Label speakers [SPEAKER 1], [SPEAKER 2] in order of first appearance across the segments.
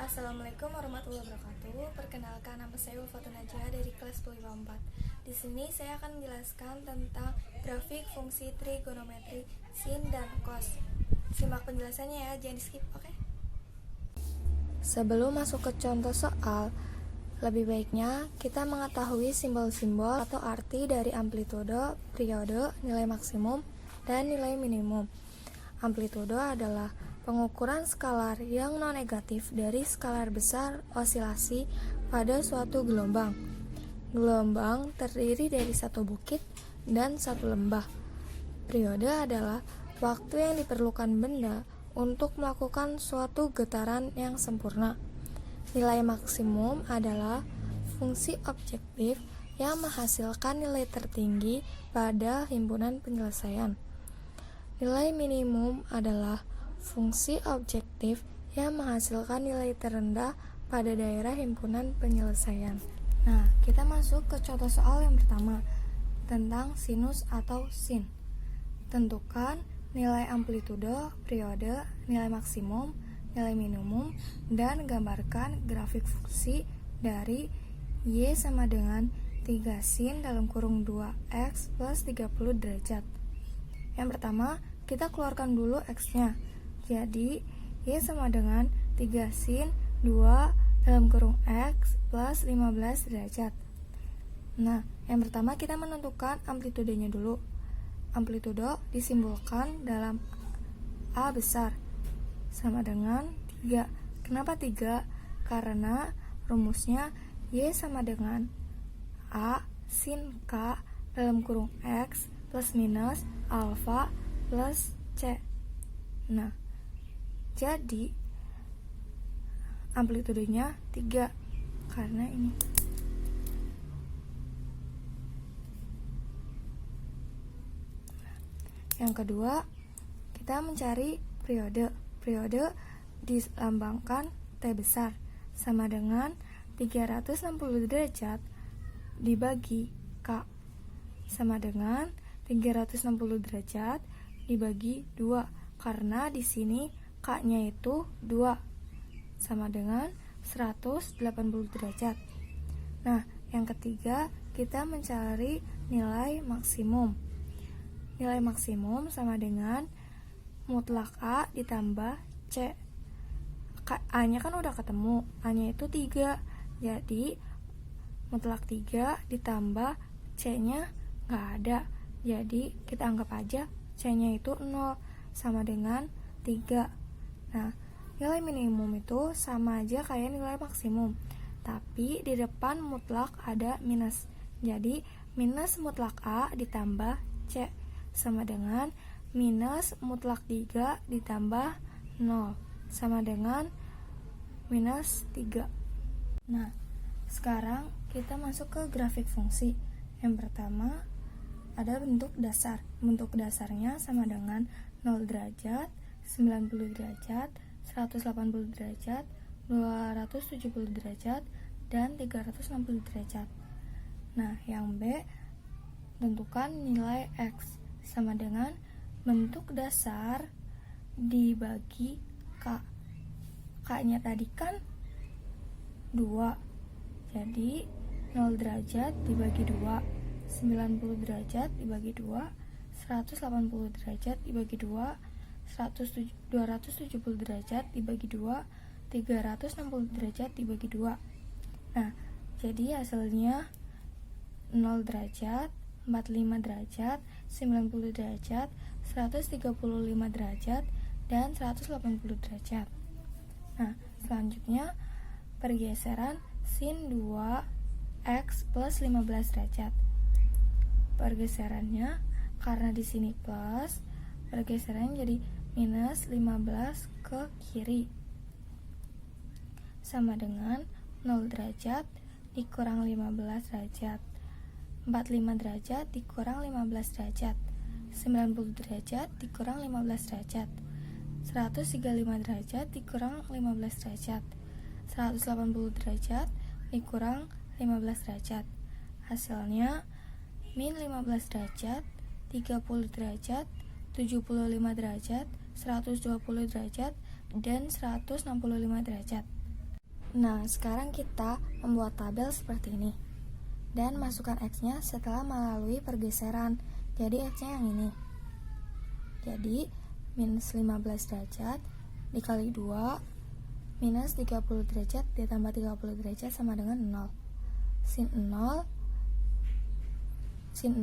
[SPEAKER 1] Assalamualaikum warahmatullahi wabarakatuh. Perkenalkan, nama saya Ulfatun Najah dari kelas 4. Di sini saya akan menjelaskan tentang grafik fungsi trigonometri sin dan cos. Simak penjelasannya ya, jangan di skip, oke? Sebelum masuk ke contoh soal, lebih baiknya kita mengetahui simbol-simbol atau arti dari amplitudo, periode, nilai maksimum, dan nilai minimum. Amplitudo adalah pengukuran skalar yang non-negatif dari skalar besar osilasi pada suatu gelombang. Gelombang terdiri dari satu bukit dan satu lembah. Periode adalah waktu yang diperlukan benda untuk melakukan suatu getaran yang sempurna. Nilai maksimum adalah fungsi objektif yang menghasilkan nilai tertinggi pada himpunan penyelesaian. Nilai minimum adalah fungsi objektif yang menghasilkan nilai terendah pada daerah himpunan penyelesaian. Nah, kita masuk ke contoh soal yang pertama tentang sinus atau sin. Tentukan nilai amplitudo, periode, nilai maksimum, nilai minimum, dan gambarkan grafik fungsi dari Y sama dengan 3 sin dalam kurung 2x plus 30 derajat. Yang pertama, kita keluarkan dulu x-nya. Jadi, Y sama dengan 3 sin 2 dalam kurung x plus 15 derajat. Nah, yang pertama kita menentukan amplitudenya dulu. Amplitudo disimbolkan dalam A besar sama dengan 3. Kenapa 3? Karena rumusnya Y sama dengan A sin K dalam kurung X plus minus alfa plus C. Nah, jadi amplitudenya 3 karena ini. Yang kedua, kita mencari periode. Periode dilambangkan T besar sama dengan 360 derajat dibagi K sama dengan 360 derajat dibagi 2 karena di sini K-nya itu 2 sama dengan 180 derajat. Nah, yang ketiga kita mencari nilai maksimum. Nilai maksimum sama dengan mutlak A ditambah C. A-nya kan udah ketemu, A-nya itu 3. Jadi mutlak 3 ditambah C-nya nggak ada. Jadi kita anggap aja C-nya itu 0 sama dengan 3. Nah, nilai minimum itu sama aja kayak nilai maksimum, tapi di depan mutlak ada minus. Jadi minus mutlak A ditambah C sama dengan minus mutlak 3 ditambah 0 sama dengan minus 3. Nah, sekarang kita masuk ke grafik fungsi. Yang pertama ada bentuk dasar. Bentuk dasarnya sama dengan 0 derajat, 90 derajat, 180 derajat, 270 derajat, dan 360 derajat. Nah, yang B, tentukan nilai X sama dengan bentuk dasar dibagi K. K-nya tadi kan 2. Jadi 0 derajat dibagi 2, 90 derajat dibagi 2, 180 derajat dibagi 2, 270 derajat dibagi 2, 360 derajat dibagi 2. Nah, jadi hasilnya 0 derajat, 45 derajat, 90 derajat, 135 derajat, dan 180 derajat. Nah, selanjutnya pergeseran sin 2x plus 15 derajat. Pergeserannya karena di sini plus, pergeserannya jadi minus 15 ke kiri sama dengan 0 derajat dikurang 15 derajat. 45 derajat dikurang 15 derajat, 90 derajat dikurang 15 derajat, 135 derajat dikurang 15 derajat, 180 derajat dikurang 15 derajat. Hasilnya min 15 derajat, 30 derajat, 75 derajat, 120 derajat, dan 165 derajat. Nah, sekarang kita membuat tabel seperti ini dan masukkan X-nya setelah melalui pergeseran. Jadi X-nya yang ini. Jadi minus 15 derajat dikali 2 minus 30 derajat ditambah 30 derajat sama dengan 0. Sin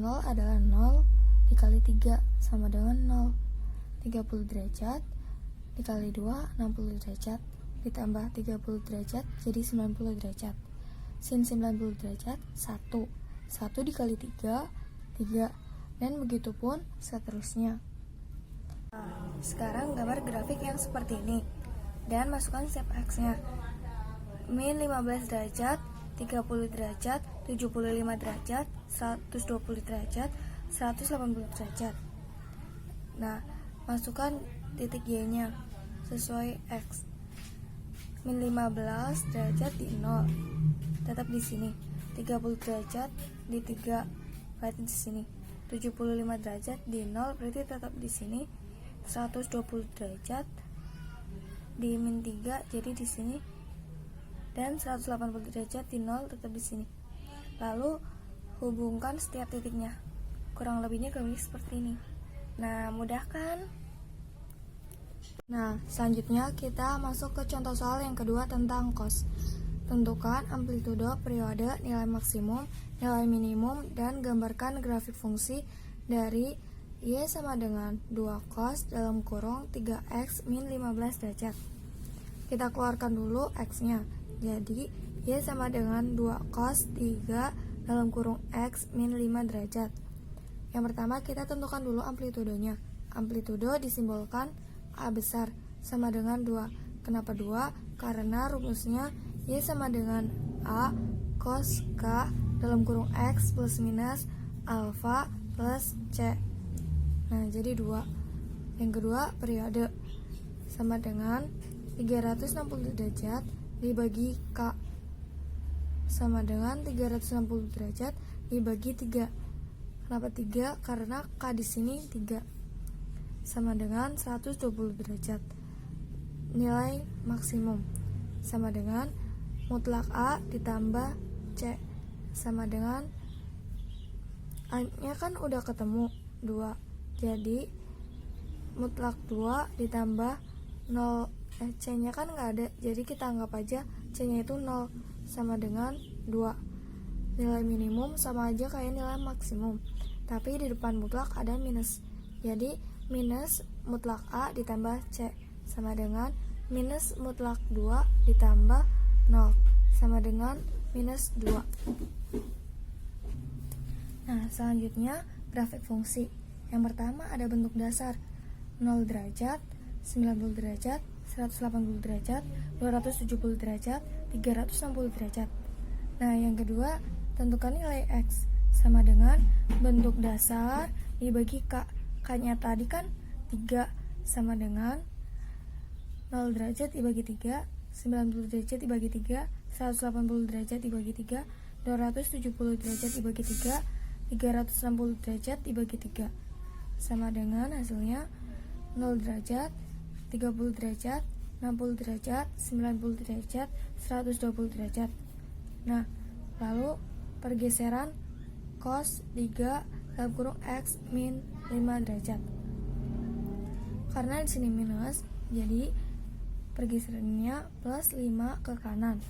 [SPEAKER 1] 0 adalah 0 dikali 3 sama dengan 0. 30 derajat dikali 2 60 derajat ditambah 30 derajat jadi 90 derajat. Sin 90 derajat 1 dikali 3 dan begitupun seterusnya. Nah, sekarang gambar grafik yang seperti ini dan masukkan step X-nya. Min 15 derajat, 30 derajat, 75 derajat, 120 derajat, 180 derajat. Nah, masukkan titik Y-nya sesuai X. Min 15 derajat di 0, tetap di sini. 30 derajat di 3, berarti di sini. 75 derajat di 0, berarti tetap di sini. 120 derajat di min 3, jadi di sini. Dan 180 derajat di 0, tetap di sini. Lalu hubungkan setiap titiknya. Kurang lebihnya grafik seperti ini. Nah, mudah kan? Nah, selanjutnya kita masuk ke contoh soal yang kedua tentang cos. Tentukan amplitudo periode, nilai maksimum, nilai minimum, dan gambarkan grafik fungsi dari Y sama dengan 2 cos dalam kurung 3x min 15 derajat. Kita keluarkan dulu X-nya. Jadi Y sama dengan 2 cos 3 dalam kurung X min 5 derajat. Yang pertama kita tentukan dulu amplitudonya. Amplitudo disimbolkan A besar sama dengan 2. Kenapa 2? Karena rumusnya Y sama dengan A cos K dalam kurung X plus minus alfa plus C. Nah, jadi 2. Yang kedua, periode sama dengan 360 derajat dibagi K sama dengan 360 derajat dibagi 3. Kenapa 3? Karena K di sini 3 sama dengan 120 derajat. Nilai maksimum sama dengan mutlak A ditambah C sama dengan A-nya kan udah ketemu 2. Jadi mutlak 2 ditambah 0, C-nya kan nggak ada, jadi kita anggap aja C-nya itu 0 sama dengan 2. Nilai minimum sama aja kayak nilai maksimum, tapi di depan mutlak ada minus. Jadi minus mutlak A ditambah C sama dengan minus mutlak 2 ditambah 0 sama dengan minus 2. Nah, selanjutnya grafik fungsi. Yang pertama ada bentuk dasar 0 derajat, 90 derajat, 180 derajat, 270 derajat, 360 derajat. Nah, yang kedua tentukan nilai X sama dengan bentuk dasar dibagi K. K-nya tadi kan 3 sama dengan 0 derajat dibagi 3, 90 derajat dibagi 3, 180 derajat dibagi 3, 270 derajat dibagi 3, 360 derajat dibagi 3. Sama dengan hasilnya 0 derajat, 30 derajat, 60 derajat, 90 derajat, 120 derajat. Nah, lalu pergeseran cos 3 dalam kurung X min 5 derajat. Karena di sini minus, jadi pergeserannya plus 5 ke kanan.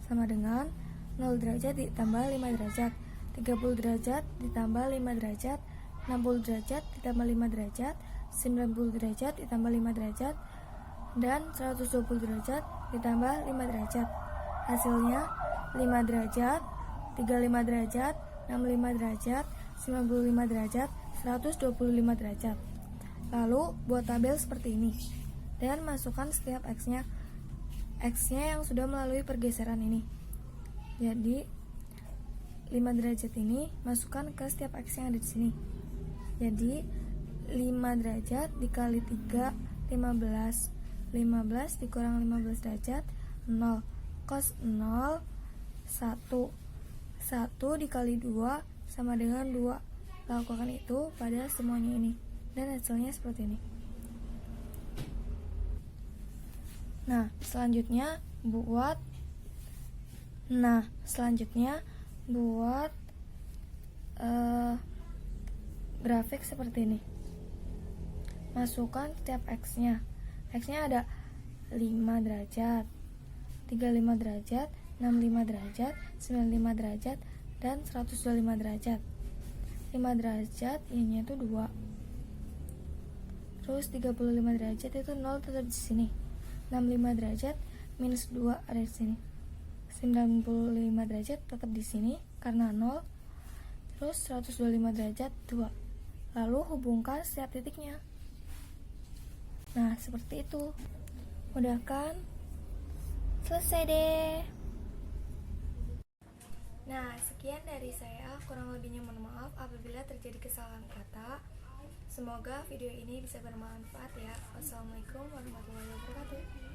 [SPEAKER 1] Sama dengan 0 derajat ditambah 5 derajat, 30 derajat ditambah 5 derajat, 60 derajat ditambah 5 derajat, 90 derajat ditambah 5 derajat, dan 120 derajat ditambah 5 derajat. Hasilnya 5 derajat, 35 derajat, 65 derajat, 95 derajat, 125 derajat. Lalu buat tabel seperti ini dan masukkan setiap X-nya yang sudah melalui pergeseran ini. Jadi 5 derajat ini masukkan ke setiap X yang ada di sini. Jadi 5 derajat dikali 3 15 15 dikurang 15 derajat 0 cos 0 1 dikali 2 sama dengan 2. Lakukan itu pada semuanya ini dan hasilnya seperti ini. Nah, selanjutnya buat Nah, selanjutnya buat grafik seperti ini. Masukkan setiap X-nya. X-nya ada 5 derajat, 35 derajat, 65 derajat, 95 derajat, dan 125 derajat. 5 derajat Y-nya itu 2. Terus 35 derajat itu 0 tetap di sini. 65 derajat minus 2 ada di sini. 95 derajat tetap di sini karena 0. Terus 125 derajat 2. Lalu hubungkan setiap titiknya. Nah, seperti itu. Mudah kan? Selesai deh. Nah, sekian dari saya. Kurang lebihnya mohon maaf apabila terjadi kesalahan kata. Semoga video ini bisa bermanfaat ya. Wassalamualaikum warahmatullahi wabarakatuh.